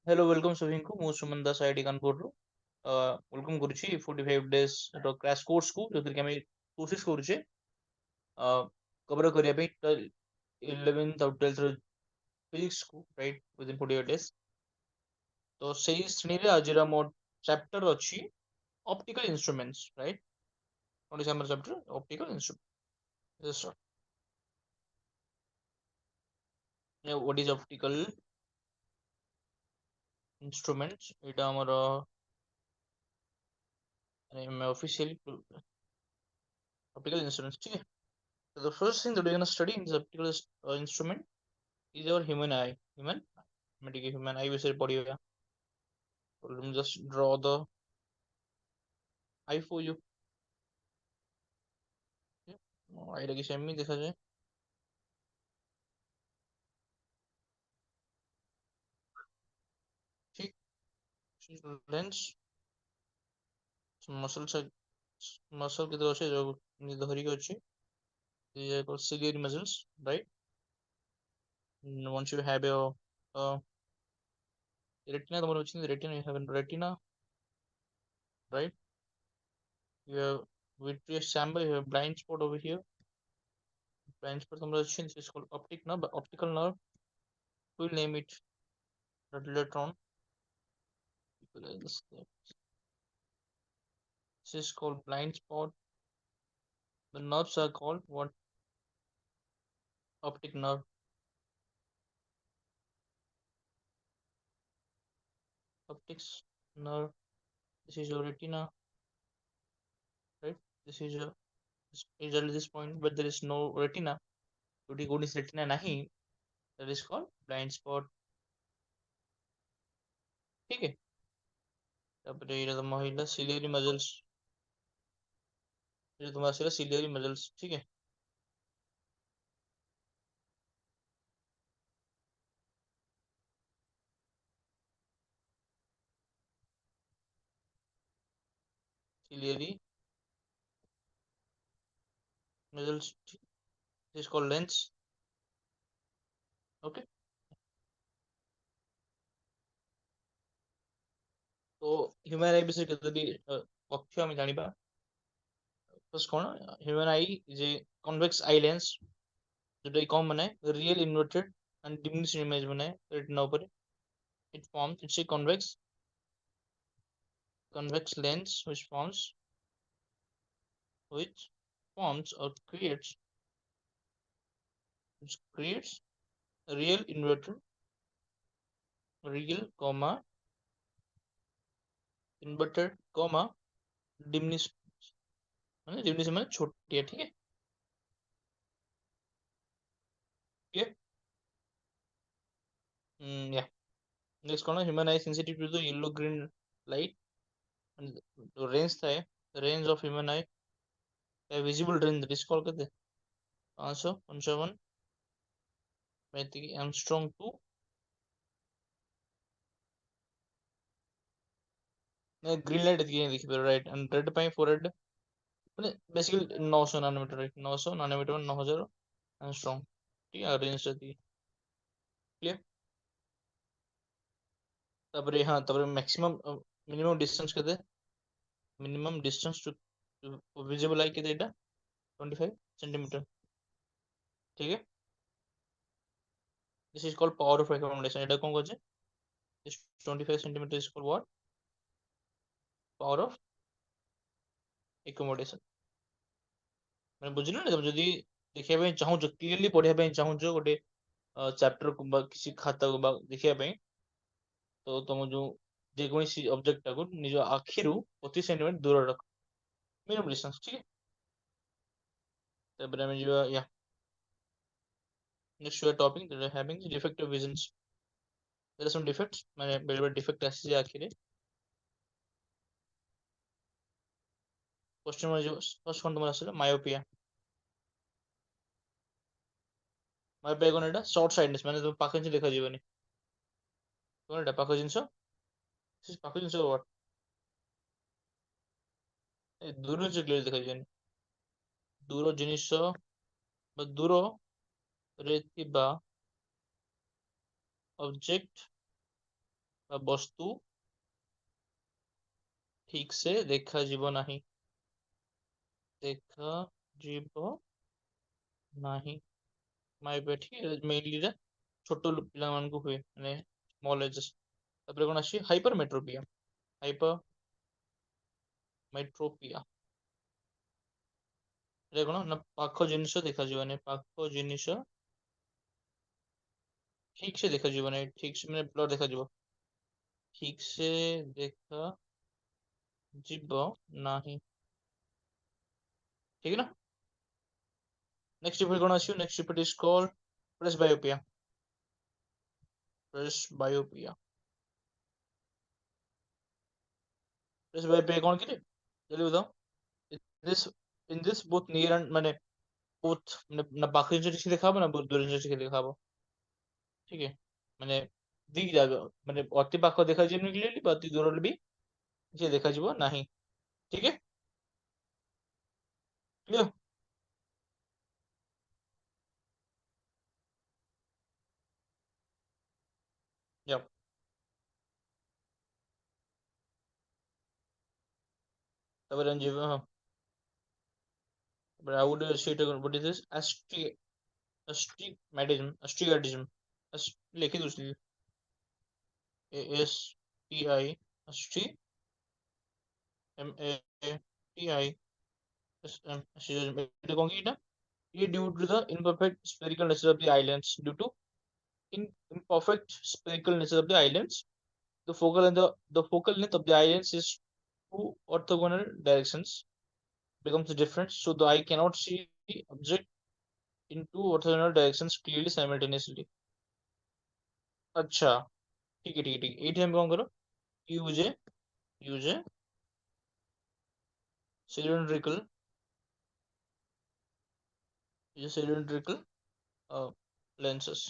Hello welcome सभी को मु सुमन दास आईआईटी कानपुर रो वेलकम करूची 45 डेज रो क्रैश कोर्स को जोतिर के हमें कोशिश करूचे कवर करिया पे 11th और 12th रो फिजिक्स को राइट विद इन 48 डेज तो सही श्रेणी रे आज रा मोर चैप्टर अछि optical instruments right what is हमर chapter optical instrument yes sir what is optical instruments एटा हमर ऑफिशियली ऑप्टिकल इंस्ट्रूमेंट्स ठीक है. So the first thing that we're gonna study in this optical instrument is our human eye. Human eye विषय पढ़िएगा. So let me just draw the eye for you. eye लगी same में देखा जाए. ठीक. Lens muscle से muscle की तरह से जो धरी के अच्छी. These are called ciliary muscles, right? And once you have your retina, the one retina, you have a retina, right? You have vitreous chamber, you have blind spot over here. Blind spot, this is called optical nerve. We'll name it later on. This is called blind spot. The nerves are called what? Optic nerve. Optics nerve. This is your retina, right? This is your is at this point, but there is no retina. If you go to retina nahi, that is called blind spot. ठीक है. तापरे ये तुम्हारा हिला ciliary muscles. ये तुम्हारा सिला ciliary muscles. ठीक है. Ciliary muscles. This is called lens. Okay. तो human eye विषय कतली पक्ष हम जानिबा. First कौन? Human eye is a convex eye lens. जोटा कौन बनाए real inverted and diminished image बनाए रेटिना ऊपर. It forms, it's a convex lens which forms or creates real inverted real comma inverted comma diminished माने छोटी है. ठीक है. ठीक है. या नेक्स्ट कौन? Human eye sensitive to the yellow green light and the range of human eye a visible range that is called कहते 555 एंगस्ट्रॉम टू ग्रीन लाइट देखिए राइट एंड रेड ପାଇଁ फोरहेड ମାନେ basically 900 nanometre right 900 nanometre 9000 angstrom. ठीक है. Range रहती है. Clear. तापर हाँ तापर मैक्सिमम मिनिमम डिस्टेंस कहते minimum distance to visible eye कहते एटा 25 सेंटीमीटर. ठीक है. This is called power of accommodation. एटा कौन कहছে this 25 centimetre is called what? Power of accommodation. ମାନେ ବୁଝିଲ ନା. ଯଦି ଦେଖିବା ପାଇଁ ଚାହୁଁଛ କ୍ଲିୟରଲି ପଢିବା ପାଇଁ ଚାହୁଁଛ ଗୋଟେ चैप्टर को किसी खाता को देखिया ପାଇଁ तो तुम जो जेकोसी ऑब्जेक्ट टाको निज आखिरु 25 सेंटीमीटर दूर रख मिनिमम डिस्टेंस. ठीक है. तब हम जो या next we are topic that are having defective visions. There are some defects माने बेले डिफेक्ट आसी आखिरे. क्वेश्चन में जो फर्स्ट वन तुम आसला मायोपिया. मायोपिया कोन एटा शॉर्ट साइडनेस माने तुम पाखन से देखा जीवनी कोन एटा पाखो जिंस पाखो जिंस व्हाट दूर से क्लियर देखा जीवनी दूर जिनिस दूर रे थिबा ऑब्जेक्ट वस्तु ठीक से देखा जीव नहीं, देखा जीव नहीं। माय बेटी मेनली छोट पिला हुए माने स्मॉल एजेस। तापर कौन आसी हाइपरमेट्रोपिया, हाइपरमेट्रोपिया रे कौन ना पाख जिनिस देखा जीवनी, पाख जिनिस ठीक से देखा जीवनी, ठीक से मैंने ब्लर देखा जीव, ठीक से देखा जीव नहीं। ठीक है ना। नेक्स्ट रिपोर्ट कौन आसी, next report is called presbyopia, presbyopia. Presbyopia कौन के जल्दी बताओ। this in this both near and মানে both না পাখি জিনিস দেখাবো না দূরের জিনিস দেখাবো। ঠিক আছে, মানে ଦି ଜାଗା ମାନେ ଅତି ପାଖ ଦେଖାଯିବ କ୍ଲିୟରଲି ବା ଅତି ଦୂରରେ ବି ସେ ଦେଖାଯିବ ନାହିଁ। ଠିକ है क्लियर। या ତାପରେ ଆମେ ଯିବା ହଁ but I would say to what is this astigmatism, astigmatism लिखी दूसरी A S T I asti M A T I S M astigmatism এটা কোন কি এটা, ये due to the imperfect spherical nature of the islands, due to imperfect spherical nature of the islands, the focal length of the islands is two orthogonal directions becomes different, so the eye cannot see the object in two orthogonal directions clearly simultaneously। अच्छा ठीक है ठीक है ठीक है, ये हम कौन करो use use cylindrical, use cylindrical lenses।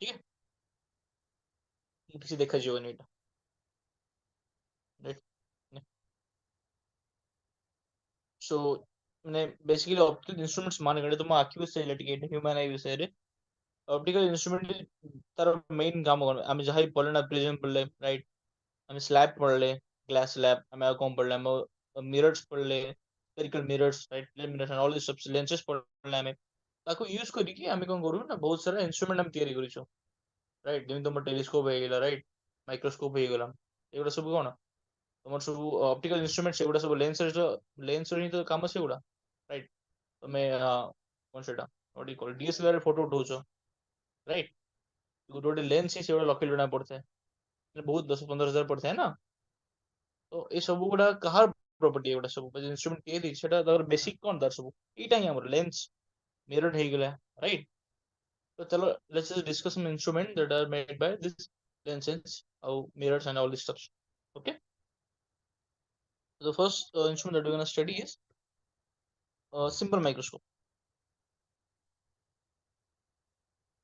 ठीक है, किसी देखा जीवन এটা राइट। सो ମାନେ ବେସିକାଲି ଅପ୍ଟିକାଲ ଇନଷ୍ଟ୍ରୁମେଣ୍ଟସ୍ ମାନେ କଣ ତୁମ ଆଖି ବିଷୟରେ ଟିକେ ହ୍ୟୁମାନ ଆଇ ବିଷୟରେ। ଅପ୍ଟିକାଲ ଇନଷ୍ଟ୍ରୁମେଣ୍ଟ ତାର ମେନ୍ କାମ କଣ, ଆମେ ଯାହା ବି ପଢିଲେ ନା ପ୍ରିଜମ ପଢିଲେ ରାଇଟ୍, ଆମେ ସ୍ଲାବ ପଢିଲେ ଗ୍ଲାସ ସ୍ଲାବ, ଆମେ ଆଉ କଣ ପଢିଲେ ଆମ ମିରର୍स ପଢିଲେ ସ୍ଫେରିକାଲ ମିରର୍स ରାଇट, ମିରର୍स ଅଲ୍ ଦିस ସବ ଲେନ୍ସେस ପଢିଲେ ଆମେ ତାକୁ ୟୁଜ କରିକି ଆମେ କଣ କରୁ ନା ବହୁତ ସାରା ଇନଷ୍ଟ୍ରୁମେଣ୍ଟ ଆମେ ତିଆରି କରିଛୁ ରାଇଟ୍। ଯେମିତି ତମର ଟେଲିସ୍କୋପ ହେଇଗଲା ରାଇଟ୍, ମାଇକ୍ରୋସ୍କୋପ ହେଇଗଲା, ଏଗୁଡା ସବୁ କଣ ତମର ସବୁ ଅପ୍ଟିକାଲ ଇନଷ୍ଟ୍ରୁମେଣ୍ଟ, ସେଗୁଡା ସବୁ ଲେନ୍ସର ହିଁ ତ କାମ ସେଗୁଡା ରାଇଟ୍। ତମେ କଣ ସେଟା ଡିଏସଏଲଆର ଫଟୋ ଉଠଉଛ ରାଇଟ୍, ଗୋଟେ ଗୋଟେ ଲେନ୍ସ ହିଁ ସେଗୁଡା ଲକ୍ଷ ଟଙ୍କା ପଡିଥାଏ, ବହୁତ 10-15 ହଜାର ପଡିଥାଏ ନା। ତ ଏ ସବୁ ଗୁଡା କାହାର ପ୍ରପର୍ଟି, ଏଗୁଡା ସବୁ ଇନଷ୍ଟ୍ରୁମେଣ୍ଟ ତିଆରି ସେଟା ତାର ବେସିକ କଣ ତାର ସବୁ ଏଇଟା ହିଁ ଆମର ଲେନ୍ସ ମିରର ହେଇଗଲା ରାଇଟ୍। ତ ଚलो let's just discuss some instruments that are made by this lenses ଆଉ mirrors and all this stuff। Okay, the first instrument that we're going to study is simple microscope।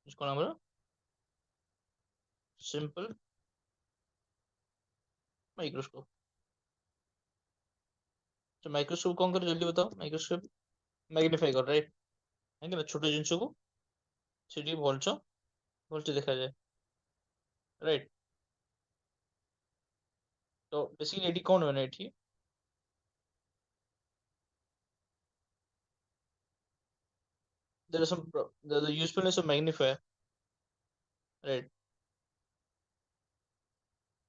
इसको नाम है simple microscope। तो microscope कौन करे जल्दी बताओ। Microscope magnify कर राइट, है कि ना छोटे जिनिस को सेठी भलसे देखा जाए राइट। तो बेसिकली एटी कौन है ना eighty there is some the usefulness of magnifier right,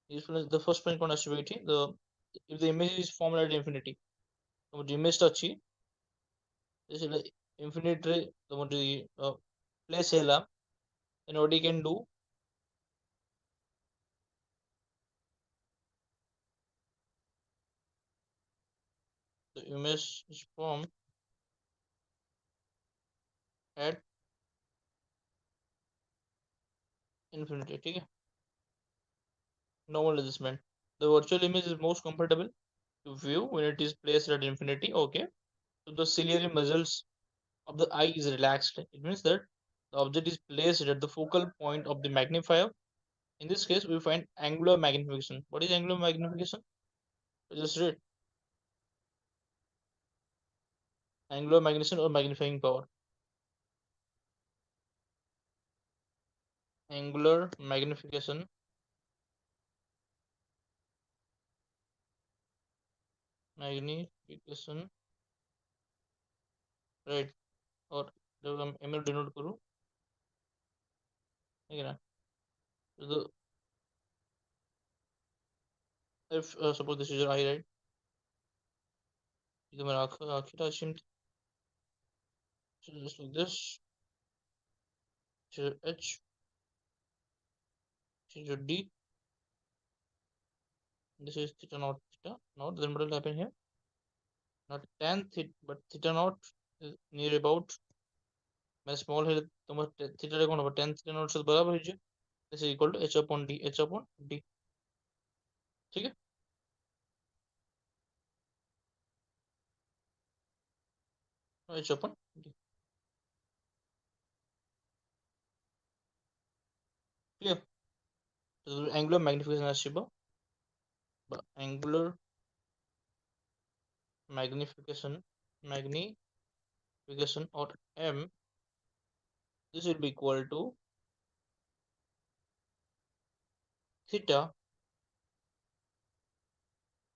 usefulness the first point कौन ଆସିବ ଏଠି the if the image is formed at infinity, तो जो image ଟା ଅଛି ସେଟା infinite ରେ ତମର ଯଦି place ହେଲା then what you can do, the image is formed at infinity। ठीक है, normal adjustment, the virtual image is most comfortable to view when it is placed at infinity। okay, so the ciliary muscles of the eye is relaxed, it means that the object is placed at the focal point of the magnifier। In this case we find angular magnification। what is angular magnification, just read angular magnification or magnifying power। angular magnification magnification, right? और जब हम M denote करूँ, ठीक है ना? तो if suppose this is your eye, right? ಇದು मेरा आँखें राशि में, so just like this, this is your H, this is your D, this is theta naught theta naught. Then what will happen here? Not tan theta, but theta naught is near about, मैं small है तो मैं theta रे कौन होगा? Tan theta naught से बराबर है, this is equal to H upon D, H upon D, ठीक है? H upon D, clear? So angular magnification আসিব, বা angular magnification or M, this will be equal to theta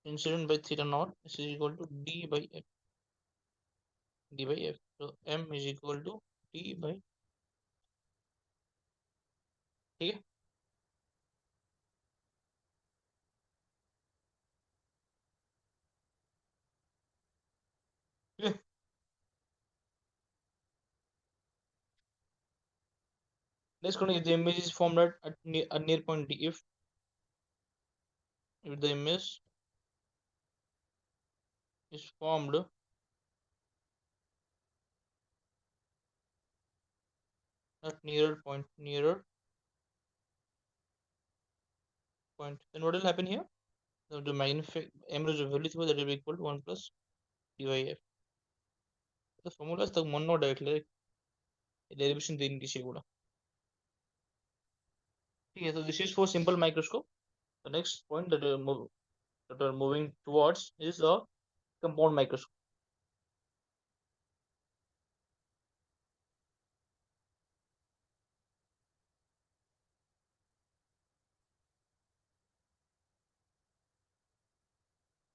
incident by theta naught, this is equal to D by F, D by F. So M is equal to D by, ठीक है? Clear? Next one is the image is formed at near point D. If the image is formed at nearer point, then what will happen here? The magnify M is value that will be equal to 1 plus D by F. The formula is the mono directly derivation देने की चाहिए. Okay, so this is for simple microscope. The next point that we're moving towards is a compound microscope.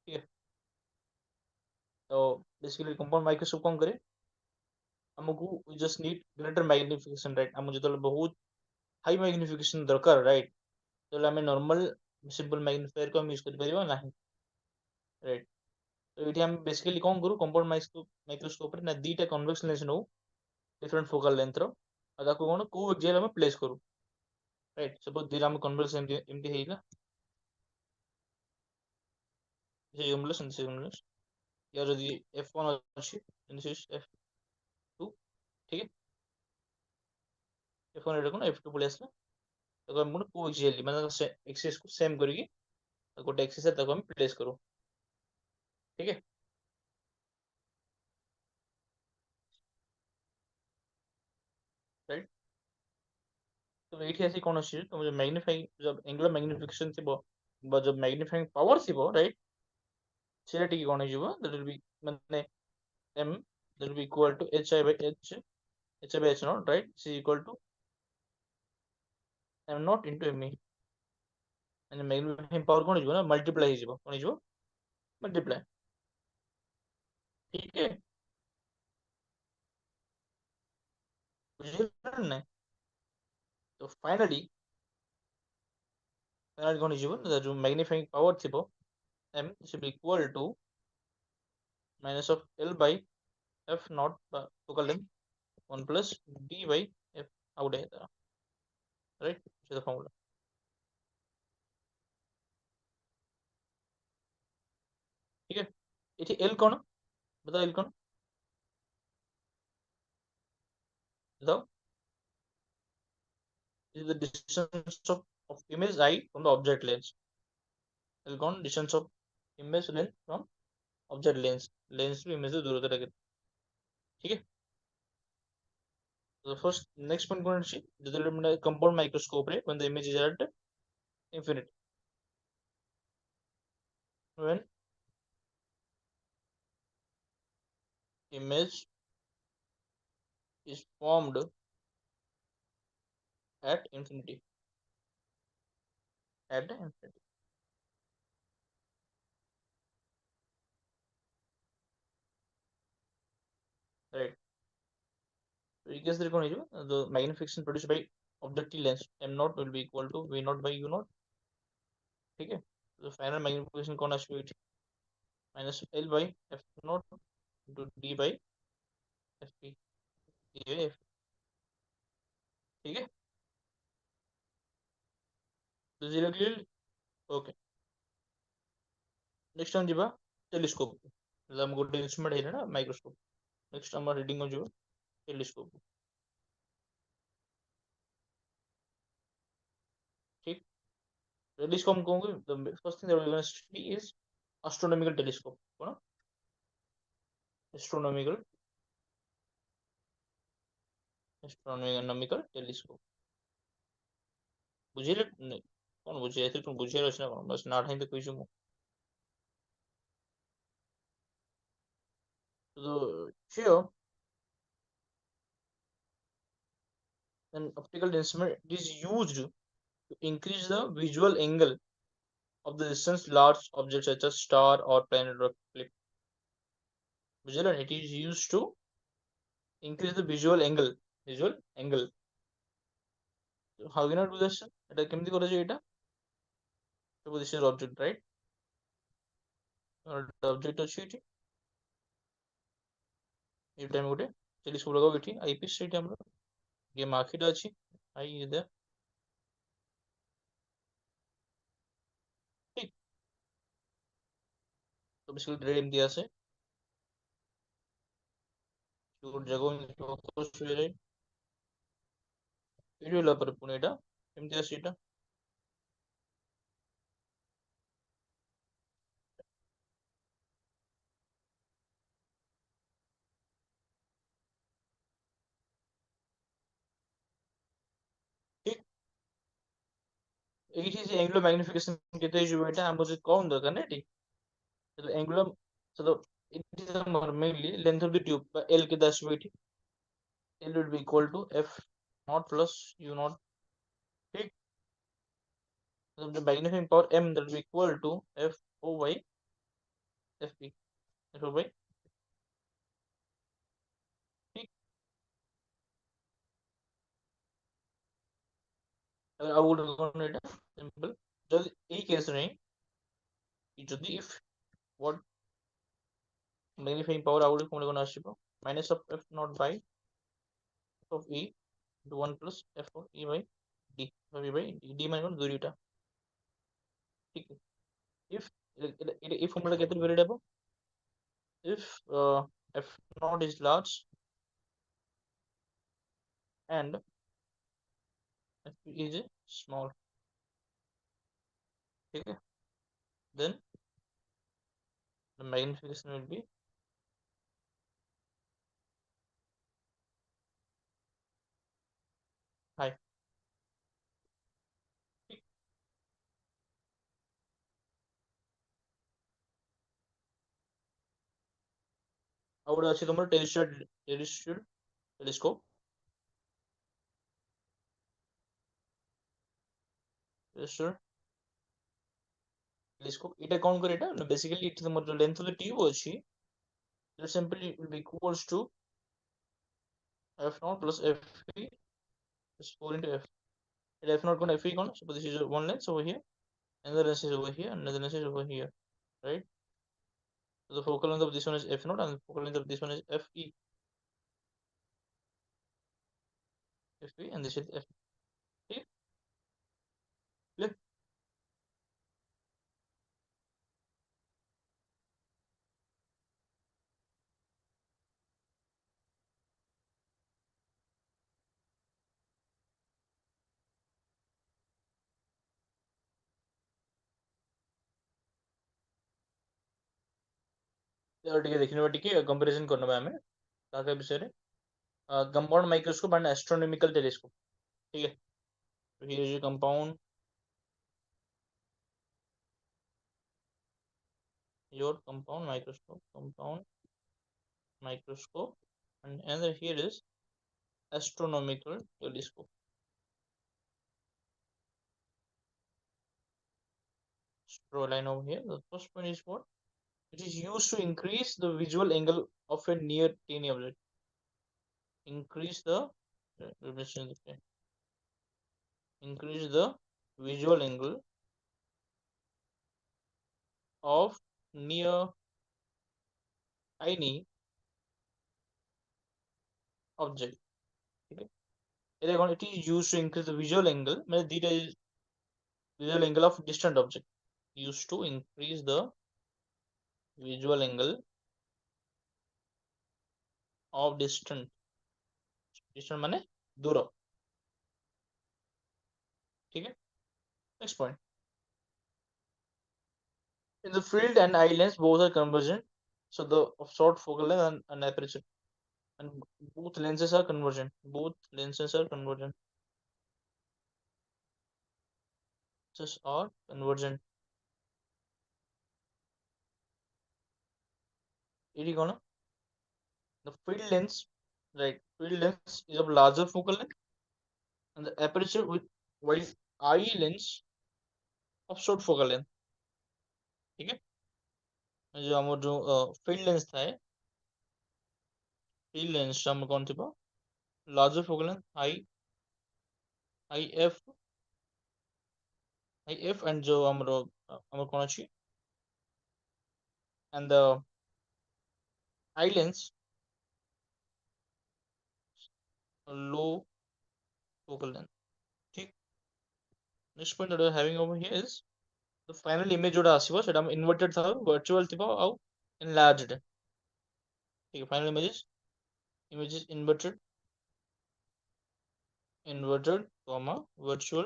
Okay, so basically compound microscope कौन करे? हमको we just need greater magnification, right? हम मुझे तो बहुत high magnification दरकार, right? तो हमें normal simple magnifier को हम use कर परिवा नहीं, right? तो ये हम basically कौन करूँ compound microscope रे ना दीटा convex lens नो different focal length रो अदा को कौन को एक जेल में place करूँ, right? Suppose दीटा में convex empty है इला, ये humulus and this is humulus. या जो दी F1 अच्छी, and this is F2, ठीक है? F1 रे को ना F2 बोले इसमें, तो हम बोले को एक जेल मतलब एक्सिस को सेम करेगी, तो कोटे एक्सिस है तब हम place करूँ, ठीक है? Right? तो ଏଇଠି ଆସି କଣ ଅଛି ତମେ ଯୋଉ ମ୍ୟାଗ୍ନିଫାଇଂ ଯୋଉ ଆଙ୍ଗୁଲାର ମ୍ୟାଗ୍ନିଫିକେସନ ଥିବ ବା ଯୋଉ ମ୍ୟାଗ୍ନିଫାଇଂ ପାୱାର ଥିବ ରାଇଟ୍ ସେଇଟା ଟିକେ କଣ ହେଇଯିବ that will be ମାନେ m that will be equal to h I by h naught right is equal to m naught into me ମାନେ ମ୍ୟାଗ୍ନିଫାଇଂ ପାୱାର କଣ ହେଇଯିବ ନା ମଲ୍ଟିପ୍ଲାଏ ହେଇଯିବ କଣ ହେଇଯିବ ମଲ୍ଟିପ୍ଲାଏ ठीक है ବୁଝିପାରିଲ ନା ତ फाइनली କଣ ହେଇଯିବ ନା ଯୋଉ ମ୍ୟାଗ୍ନିଫାଇଂ ପାୱାର ଥିବ m is equal to minus of l by f naught focal length 1 plus d by f out है राइट से फॉर्मूला ठीक है ये एल कौन बताओ एल कौन बताओ is the distance of image I from the object lens L कौन distance of image length from object lens to image से दूर होता है ठीक है तो फर्स्ट नेक्स्ट पॉइंट कौन सी जेतेले हमने कंपाउंड माइक्रोस्कोप रे when the image is at infinity when image is formed at infinity at infinity तो ये केस रे कोन हो the magnification produced by objective lens m naught will be equal to v naught by u naught. ठीक है, तो final magnification कौन आसो एठी minus l by f naught into d by fp ये ठीक है तो जीरो क्लियर ओके नेक्स्ट हम जीवा टेलीस्कोप मतलब हम गोटे इंस्ट्रूमेंट है ना माइक्रोस्कोप नेक्स्ट हम रीडिंग हो जीवा टेलीस्कोप ठीक टेलीस्कोप हम कहूंगे the first thing that we gonna study is astronomical telescope कौन astronomical astronomical telescope ବୁଝିଲେ କଣ ବୁଝିଲେ ଏଥିରେ କଣ ବୁଝିବାର ଅଛି ନା କଣ ବାସ୍ ନାଟା ହିଁ ତ କହିଛି ମୁଁ so here an optical instrument is used to increase the visual angle of the distance large objects such as star or planet or planet बुझिल it is used to increase the visual angle so how can I do this এটা কেমতি করা যায় এটা so this is object right object ଅଛି ଏଠି এই time ଗୋଟେ telescope ଲଗାও ଏଠି ଆଇପିସ୍ ସେଇଠି ଆମର ये ମାର୍କେଟ ଅଛି ଆଇ ଦେ ଠିକ ତ ବେସିକାଲି ରେ ଏମିତି ଆସେ ଗୋଟେ ଜାଗାକୁ ଫୋକସ୍ ହୁଏ ଏଠି ହେଲା ପରେ ପୁଣି ଏଇଟା ଏମିତି ଆସେ ଏଇଟା ଠିକ ଏଇଠି ସେ ଆଙ୍ଗୁଲର ମ୍ୟାଗ୍ନିଫିକେସନ କେତେ ହେଇଯିବ ଏଇଟା ଆମର ଯଦି କମ ଦରକାର ନା ଏଠି ଆଙ୍ଗୁଲର so it is mainly length of the tube by L के 10 weight L will be equal to F naught plus U naught ठीक so the magnifying power M that will be equal to F O by FP F O by ठीक अगर अब वो कौन है simple जब यही केस नहीं যদি if what magnifying power out कौन कौन आशिबो minus of F naught by F of E into 1 plus F of E by D F by D D माने कौन दूरीटा ठीक है if ये फॉर्मूला केते वेरिएबल है if F naught is large and F is small ठीक है then the magnification will be high ठीक और अच्छी तुम्हारा टेलीस्कोप टेलीस्कोप इटा कौन करे इटा बेसिकली इट तुम्हारा लेंथ ऑफ द ट्यूब अछि that simply will be equals to F naught plus Fe is 4 into F and F naught gonna Fe gonna so this is one length over here another length is over here another length is over here right so the focal length of this one is F naught and the focal length of this one is Fe Fe and this is F ठीक clear ଟିକେ ଦେଖିନେବା ଟିକେ comparison करनेबा हमें ताके विषय रे compound microscope and astronomical telescope ठीक है तो here is a compound microscope and another here is astronomical telescope draw a line over here the first one is what it is used to increase the visual angle of a near tiny object increase the increase the visual angle of near tiny object. Okay, it is used to increase the visual angle. Theta is visual angle of distant object, used to increase the visual angle of distant माने दूर. ठीक है. Next point. In the field and eye lens, both are convergent. So the short focal length and aperture, and both lenses are convergent. Both lenses are convergent. Lenses are convergent. It is gonna the field lens, right? Field lens is of larger focal length, and the aperture with while eye lens of short focal length. ठीक है. जो हमर जो field lens था है, field lens हम कौन थी बा larger focal length IF IF and जो हमर कौन अछि and the eye lens low focal length. ठीक. Next point that we are having over here is the final image जोड़ा आसिबो सेटा हम inverted था virtual थिबा आउ enlarged. ठीक है. Final image is inverted comma virtual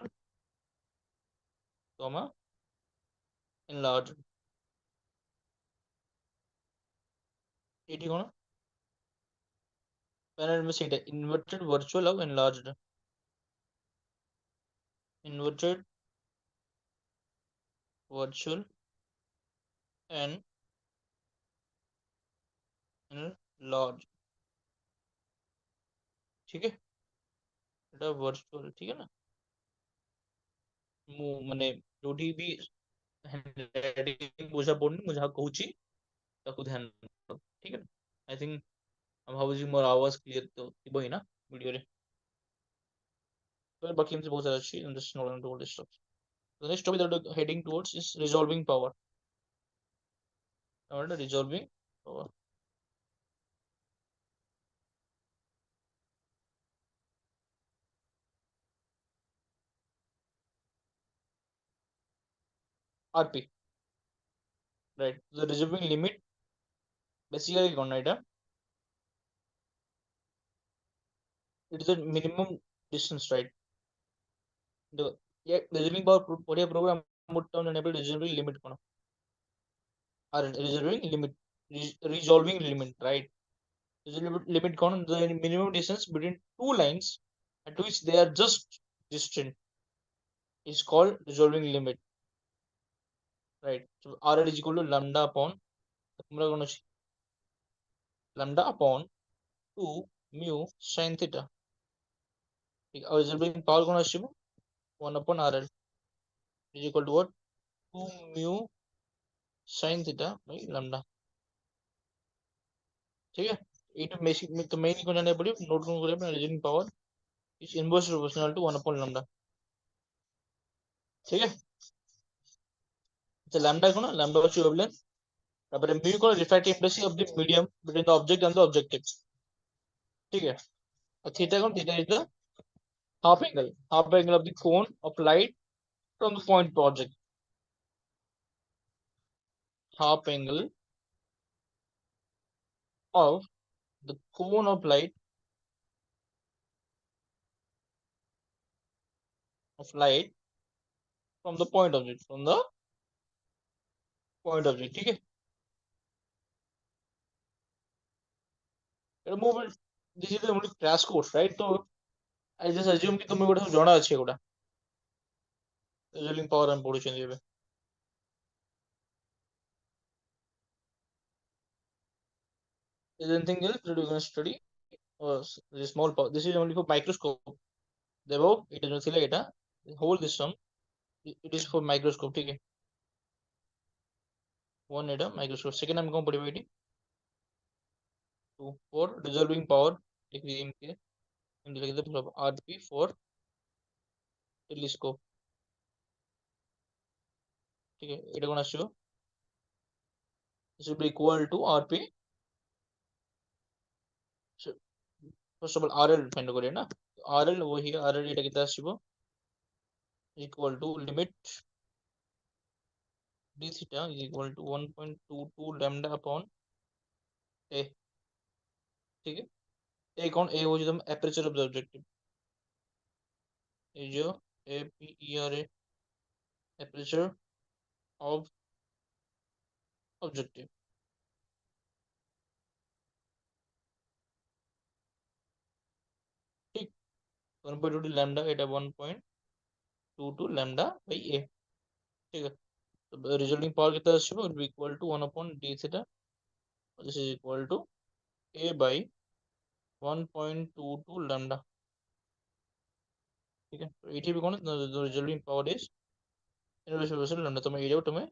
comma enlarged. एटी कोन final image सेटा inverted virtual आउ enlarged. Inverted virtual and enlarged. ठीक है. এটা virtual ठीक है ना. ମୁଁ ମାନେ ଯୋଉଠି ବି handwriting ବୁଝା ପଡୁନି ମୁଁ ଯାହା କହୁଛି ତାକୁ ଧ୍ୟାନ ରଖ. ठीक है. आई थिंक I'm भाବୁଛି ମୋର आवाज क्लियर तो ଥିବ ହିଁ ନା ଭିडिଓରେ. तो बाकी एमती बहुत सारा अच्छी I'm just not going to all this stuff. The next topic that we're heading towards is resolving power. Now resolving power. RP, right? The resolving limit basically gonna it is the minimum distance, right? The yeah resolving power program put down enable resolving limit kono or resolving limit resolving limit, right? Resolving limit kono the minimum distance between two lines at which they are just distant is called resolving limit, right? So R is equal to lambda upon lambda upon 2 mu sin theta. Our resolving power going to 1 upon RL is equal to what? 2 mu sin theta by lambda. ठीक है. ये तो basic में तो main को जानने पड़ी note करो अपना resolving power is inverse proportional to 1 upon lambda. ठीक है. तो lambda को ना lambda was wavelength. तापर mu को refractive index of the medium between the object and the objective. ठीक है. और theta को theta is the half angle of the cone of light from the point project. Half angle of the cone of light from the point object ठीक है. Remove this is the only crash course, right? So I just assume कि तुम्हें गोटे जଣା ଅଛି एगुडा resolving power हम पढुछन जेबे. Is there anything else that you can study or this small power? This is only for microscope. देबो it is नथिला Etah whole this sum it is for microscope ठीक है. One एटा microscope. Second हम कौन पढिबे eighty 2 for resolving power. लिख दीजिए इनके, लिख दे RP for telescope. ठीक है, এটা কোন আসছে, should be equal to rp, first of all rl find করি না, rl वही rl এটা কেতে আসিব, equal to limit d theta is equal to 1.22 lambda upon a। ठीक है, a कौन, a हो जो aperture of the objective, ये जो apera aperture of objective। ठीक, 1.22 lambda এটা 1.22 lambda by a। ठीक है, तो रिजल्टिंग पावर कितना আসবে, will be equal to 1 upon d theta, this is equal to a by 1.22 lambda। ठीक है, तो एटी भी कौन, resulting power is inverse lambda. तुम्हें एरिया तुम्हें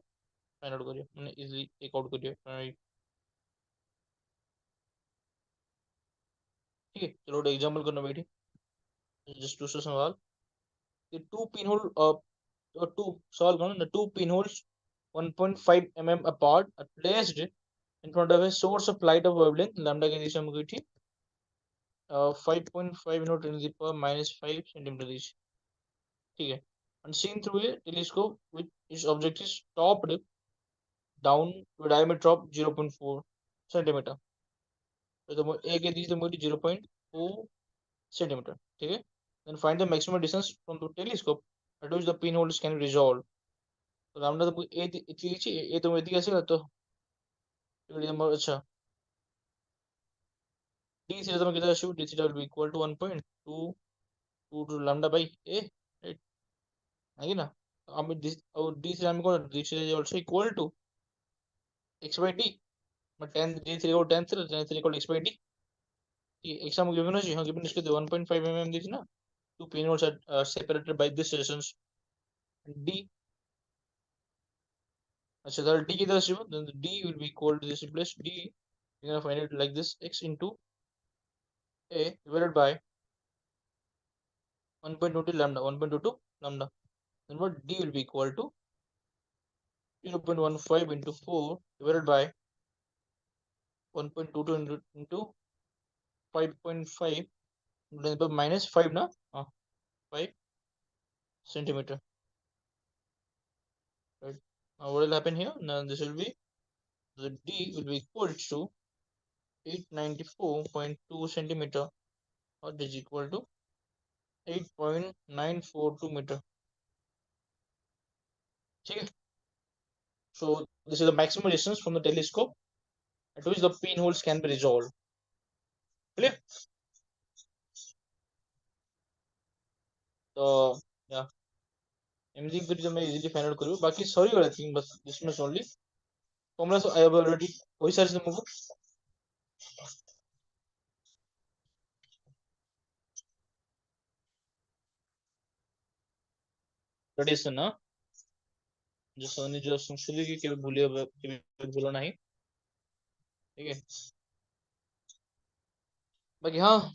फाइंड आउट करियो, मैंने इजीली टेक आउट करियो। ठीक है, चलो एक एग्जांपल करना बैठी, जस्ट टू सवाल कि two pin hole, to solve करो ना, two pin holes 1.5 mm apart are placed in front of a source of light of wavelength lambda के दिशा में गई थी 5.5 into 10 to the power minus 5 centimeter each। ठीक है, and seen through a telescope which its object is topped down to a diameter of 0.4 centimeter। तो ए के दी तो मुझे 0.4 centimeter। ठीक है, then find the maximum distance from the telescope at which the pinholes can be resolved। तो lambda तो ए इतनी लीजिए, ए तो इतनी कैसे तो नंबर, अच्छा डी थीटा तो मैं कितना शूट, D theta will be equal to 1.22 lambda by A, right, है ना। अब दिस और डी थीटा में कौन, D theta is also equal to x by d, but 10 D theta को 10 theta, 10 theta equal x by d। Exam given है, हाँ given, इसके 1.5 mm दी थी ना, two pinholes are separated by this distance d। अच्छा, तो d की तरह से then d will be equal to this place d, you're gonna find it like this, x into a divided by 1.22 lambda, 1.22 lambda, then what d will be equal to 0.15 into 4 divided by 1.22 into 5.5 minus 5 na, 5 centimeter, right? Now what will happen here, now this will be, the d will be equal to 894.2 centimeter, or this is equal to 8.942 meter। ठीक है, so this is the maximum distance from the telescope at which the pinholes can be resolved। clear? तो या MG कर जो मैं easily find out करूँ, बाकी sorry गला थिंग बस इसमें only formula, so I have already कोई सारी तुमको ट्रेडिशन ना, जो सोनी जो संस्कृति की केवल भूलिए, केवल भूलो नहीं। ठीक है, बाकी हाँ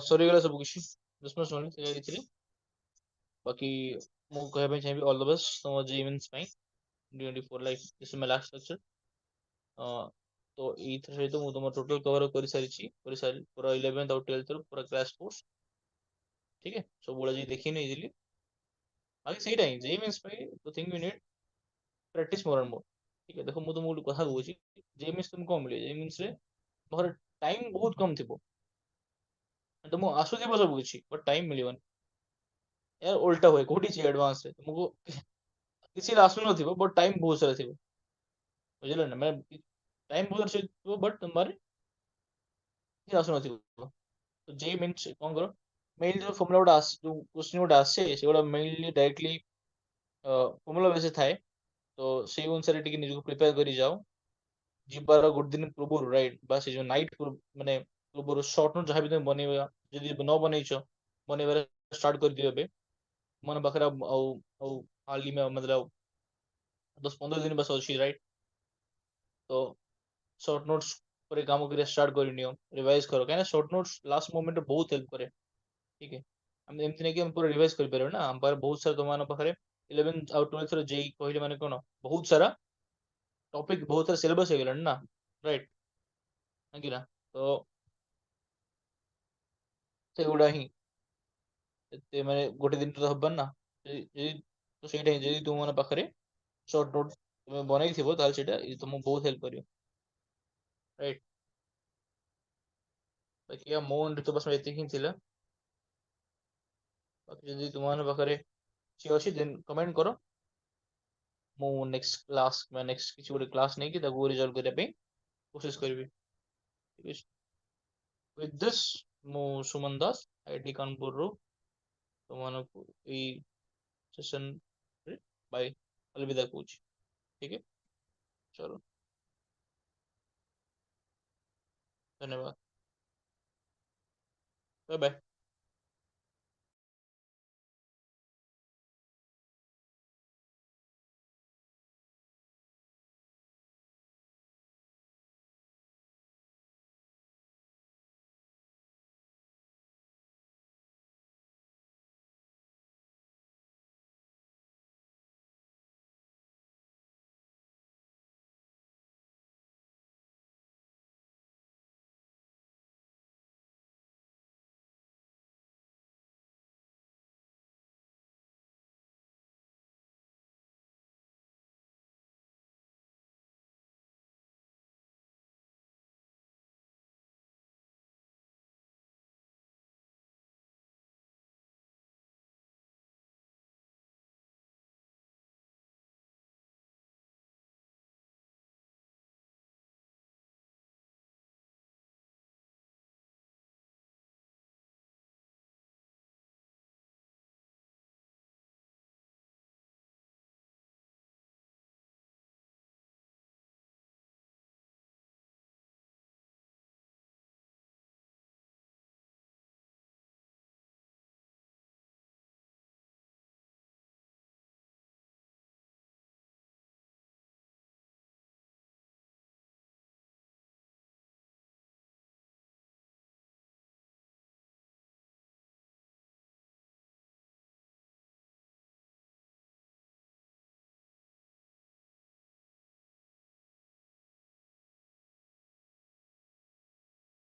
सॉरी गला सब कुछ जिसमें ओनली तैयारी थी। बाकी ମୁଁ କହିବା ପାଇଁ ଚାହିଁବି ଅଲ୍ ଦ ବେଷ୍ଟ ତମ JEE Mains ପାଇଁ 2024, like this is my last lecture. तो ଏଇଥିର ସହିତ ମୁଁ ତମ ଟୋଟାଲ କଭର କରିସାରି ପୁରା 11th ଆଉ 12th ର ପୁରା କ୍ରାଶ କୋର୍ସ। ठीक है, ସବୁବେଳେ ଯାଇ ଦେଖିନି ଇଜିଲି, ବାକି ସେଇଟା ହିଁ JEE Mains ପାଇଁ ଦ ଥିଙ୍ଗ ୟୁ ନିଡ୍ ପ୍ରାକ୍ଟିସ ମୋର ଆଣ୍ଡ ମୋର। ठीक है, देखो ମୁଁ ତମକୁ ଗୋଟେ କଥା କହୁଛି, JEE Mains ତୁମକୁ କଣ ମିଳିବ, JEE Mains ରେ ତମର ଟାଇମ ବହୁତ କମ ଥିବ, ତୁମକୁ ଆସୁଥିବ ସବୁ କିଛି ବଟ୍ ଟାଇମ ମିଳିବନି। यार उल्टा हुए कोटी चाहिए एडवांस है तुमको, किसी आସୁନଥିବ बट टाइम बहुत सारा ଥିବ, ବୁଝିଲ ନା, ମାନେ टाइम बहुत सारा ଥିବ बट तुम्हारे କିଛି ଆସୁନଥିବ। तो जेई मीन्स कौन करो, मेनली जो फॉर्मूला गुड़ा जो क्वेश्चन गुड़ा आसे सेगुड़ा मेनली डायरेक्टली फॉर्मूला बेस थाए। तो सेई अनुसार टिके निजको प्रिपेयर करी जाओ, ଯିବାର ଗୋଟେ ଦିନ ପୂର୍ବରୁ, ରାଇଟ୍, ବା ସେ ଯୋଉ ନାଇଟ୍ ମାନେ ପୂର୍ବରୁ ସର୍ଟ ନୋଟ ଯାହା ବି ତମେ ବନେଇବା, ଯଦି ନ ବନେଇଛ ବନେଇବାରେ ଷ୍ଟାର୍ଟ କରିଦିଅ ଏବେ। मन पाखे हाल ही में मतलब 10-15 दिन बस अच्छी, राइट। तो शॉर्ट नोट्स पर काम करिया स्टार्ट कर नियो रिवाइज करो कहीं शॉर्ट नोट्स लास्ट मोमेंट बहुत हेल्प करे ठीक है हम एमती नहीं कि हम पूरा रिवाइज कर पारे ना हम पारे बहुत सारा तुम पाखे 11th और 12th जेई कहले माने कोन बहुत सारा टॉपिक बहुत सारा सिलेबस हो गलान ना राइट कि ना तो सेगुड़ा ही एते माने गोटे दिन तो हबन ना यदि तो सेटा ही यदि तुम माने पाखरे शॉर्ट नोट तुम बनई थिबो ताल सेटा तुमको बहुत हेल्प करियो राइट बाकी या मोन तो बस एतिक ही थिला बाकी यदि तुम माने पाखरे କିଛି ଅଛି ଦେନ୍ କମେଣ୍ଟ କର ମୁଁ ନେକ୍ସଟ କ୍ଲାସ୍ ନେକ୍ସଟ କିଛି ଗୋଟେ କ୍ଲାସ୍ ନେଇକି ତାକୁ ରିଜଲ୍ଭ କରିବା ପାଇଁ କୋशिश କରିବି ଠିକ ଅଛି ୱିଥ୍ ଦିସ୍ ମୁଁ ସୁମନ ଦାସ ଆଇଆଇଟି କାନପୁରରୁ ତୁମମାନଙ୍କୁ ଏଇ ସେସନରେ ବାଇ अलविदा କହୁଛି ठीक है चलो धन्यवाद बाय बाय